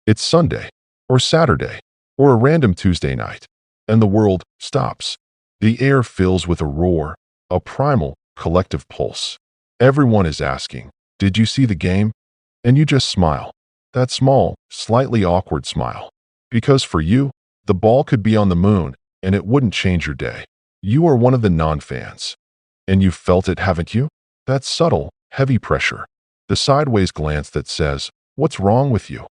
It's Sunday, or Saturday, or a random Tuesday night, and the world stops. The air fills with a roar, a primal, collective pulse. Everyone is asking, "Did you see the game?" And you just smile. That small, slightly awkward smile. Because for you, the ball could be on the moon, and it wouldn't change your day. You are one of the non-fans. And you've felt it, haven't you? That subtle, heavy pressure. The sideways glance that says, "What's wrong with you?"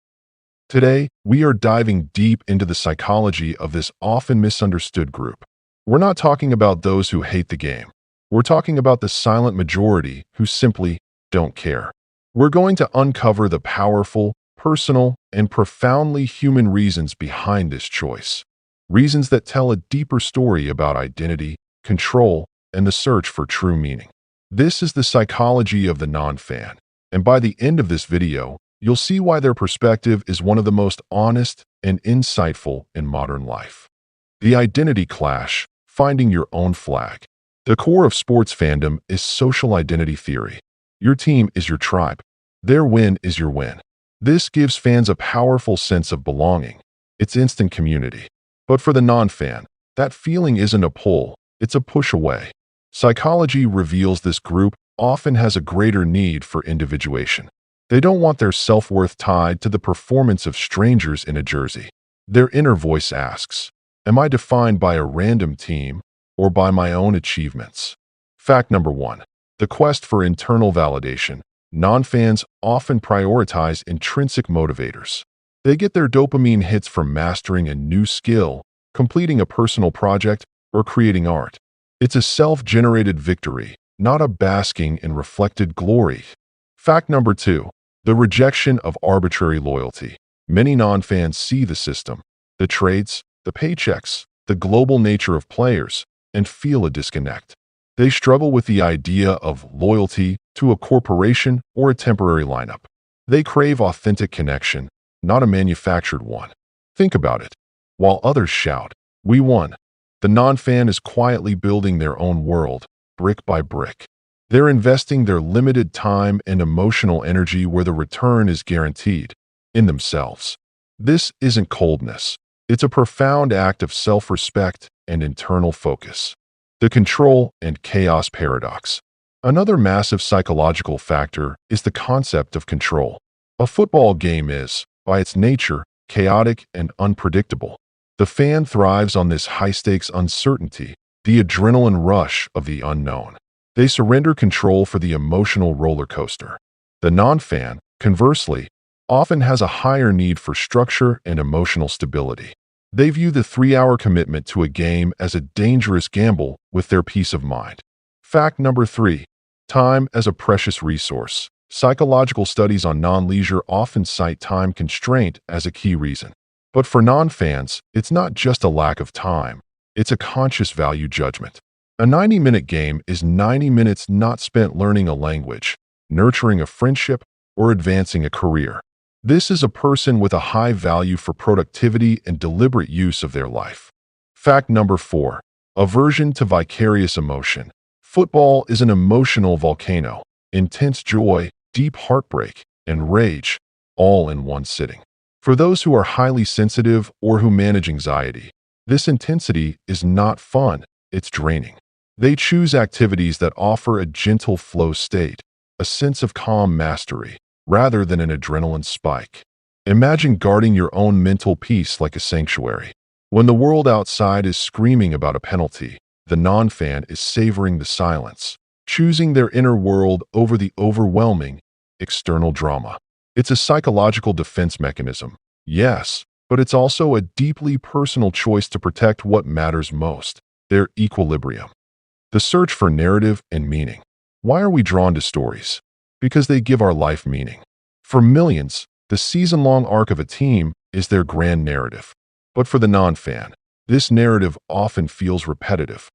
Today, we are diving deep into the psychology of this often misunderstood group. We're not talking about those who hate the game. We're talking about the silent majority who simply don't care. We're going to uncover the powerful, personal, and profoundly human reasons behind this choice. Reasons that tell a deeper story about identity, control, and the search for true meaning. This is the psychology of the non-fan. And by the end of this video, you'll see why their perspective is one of the most honest and insightful in modern life. The identity clash, finding your own flag. The core of sports fandom is social identity theory. Your team is your tribe. Their win is your win. This gives fans a powerful sense of belonging. It's instant community. But for the non-fan, that feeling isn't a pull, it's a push away. Psychology reveals this group often has a greater need for individuation. They don't want their self-worth tied to the performance of strangers in a jersey. Their inner voice asks, "Am I defined by a random team or by my own achievements?" Fact number 1. The quest for internal validation. Non-fans often prioritize intrinsic motivators. They get their dopamine hits from mastering a new skill, completing a personal project, or creating art. It's a self-generated victory, not a basking in reflected glory. Fact number 2. The rejection of arbitrary loyalty. Many non-fans see the system, the trades, the paychecks, the global nature of players, and feel a disconnect. They struggle with the idea of loyalty to a corporation or a temporary lineup. They crave authentic connection, not a manufactured one. Think about it. While others shout, "We won," the non-fan is quietly building their own world, brick by brick. They're investing their limited time and emotional energy where the return is guaranteed, in themselves. This isn't coldness. It's a profound act of self-respect and internal focus. The control and chaos paradox. Another massive psychological factor is the concept of control. A football game is, by its nature, chaotic and unpredictable. The fan thrives on this high-stakes uncertainty, the adrenaline rush of the unknown. They surrender control for the emotional roller coaster. The non-fan, conversely, often has a higher need for structure and emotional stability. They view the 3-hour commitment to a game as a dangerous gamble with their peace of mind. Fact number 3. Time as a precious resource. Psychological studies on non-leisure often cite time constraint as a key reason. But for non-fans, it's not just a lack of time. It's a conscious value judgment. A 90-minute game is 90 minutes not spent learning a language, nurturing a friendship, or advancing a career. This is a person with a high value for productivity and deliberate use of their life. Fact number 4. Aversion to vicarious emotion. Football is an emotional volcano. Intense joy, deep heartbreak, and rage, all in one sitting. For those who are highly sensitive or who manage anxiety, this intensity is not fun, it's draining. They choose activities that offer a gentle flow state, a sense of calm mastery, rather than an adrenaline spike. Imagine guarding your own mental peace like a sanctuary. When the world outside is screaming about a penalty, the non-fan is savoring the silence, choosing their inner world over the overwhelming, external drama. It's a psychological defense mechanism, yes, but it's also a deeply personal choice to protect what matters most, their equilibrium. The search for narrative and meaning. Why are we drawn to stories? Because they give our life meaning. For millions, the season-long arc of a team is their grand narrative. But for the non-fan, this narrative often feels repetitive.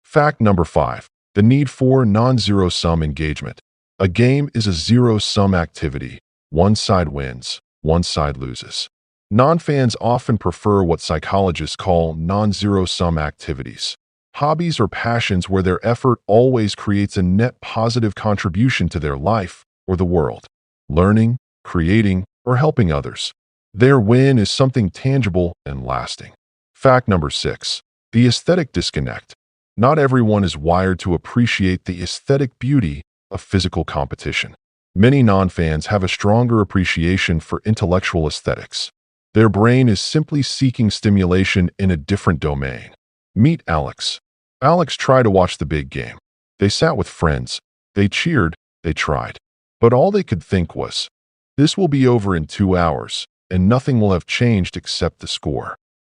Fact number 5. The need for non-zero-sum engagement. A game is a zero-sum activity. One side wins, one side loses. Non-fans often prefer what psychologists call non-zero-sum activities. Hobbies or passions where their effort always creates a net positive contribution to their life or the world. Learning, creating, or helping others. Their win is something tangible and lasting. Fact number 6. The aesthetic disconnect. Not everyone is wired to appreciate the aesthetic beauty of physical competition. Many non-fans have a stronger appreciation for intellectual aesthetics. Their brain is simply seeking stimulation in a different domain. Meet Alex. Alex tried to watch the big game. They sat with friends. They cheered. They tried. But all they could think was, this will be over in 2 hours, and nothing will have changed except the score.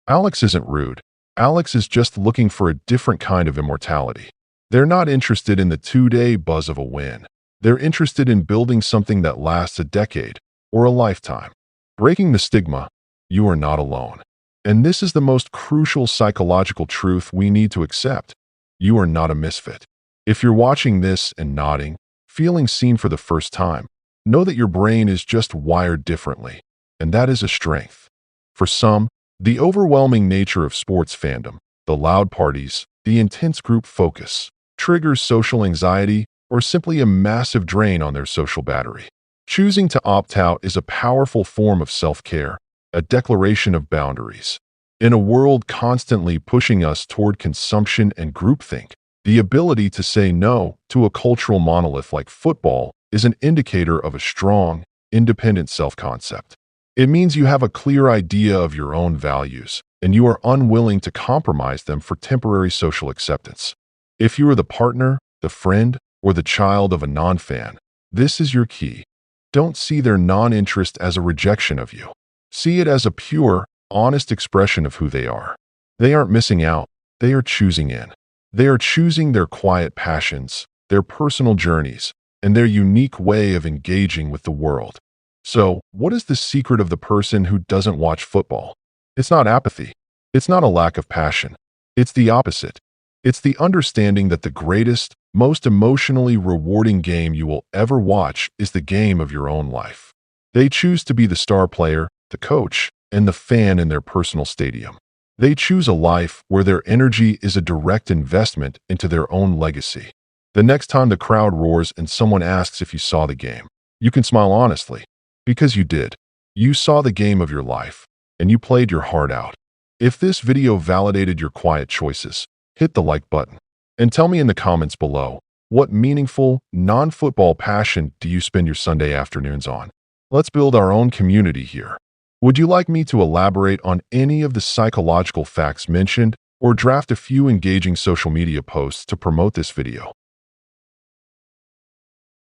Alex isn't rude. Alex is just looking for a different kind of immortality. They're not interested in the 2-day buzz of a win. They're interested in building something that lasts a decade or a lifetime. Breaking the stigma, you are not alone. And this is the most crucial psychological truth we need to accept. You are not a misfit. If you're watching this and nodding, feeling seen for the first time, know that your brain is just wired differently, and that is a strength. For some, the overwhelming nature of sports fandom, the loud parties, the intense group focus, triggers social anxiety or simply a massive drain on their social battery. Choosing to opt out is a powerful form of self-care, a declaration of boundaries. In a world constantly pushing us toward consumption and groupthink, the ability to say no to a cultural monolith like football is an indicator of a strong, independent self-concept. It means you have a clear idea of your own values, and you are unwilling to compromise them for temporary social acceptance. If you are the partner, the friend, or the child of a non-fan, this is your key. Don't see their non-interest as a rejection of you. See it as a pure, honest expression of who they are. They aren't missing out. They are choosing in. They are choosing their quiet passions, their personal journeys, and their unique way of engaging with the world. So, what is the secret of the person who doesn't watch football? It's not apathy. It's not a lack of passion. It's the opposite. It's the understanding that the greatest, most emotionally rewarding game you will ever watch is the game of your own life. They choose to be the star player, the coach, and the fan in their personal stadium. They choose a life where their energy is a direct investment into their own legacy. The next time the crowd roars and someone asks if you saw the game, you can smile honestly. Because you did. You saw the game of your life, and you played your heart out. If this video validated your quiet choices, hit the like button. And tell me in the comments below, what meaningful, non-football passion do you spend your Sunday afternoons on? Let's build our own community here. Would you like me to elaborate on any of the psychological facts mentioned, or draft a few engaging social media posts to promote this video?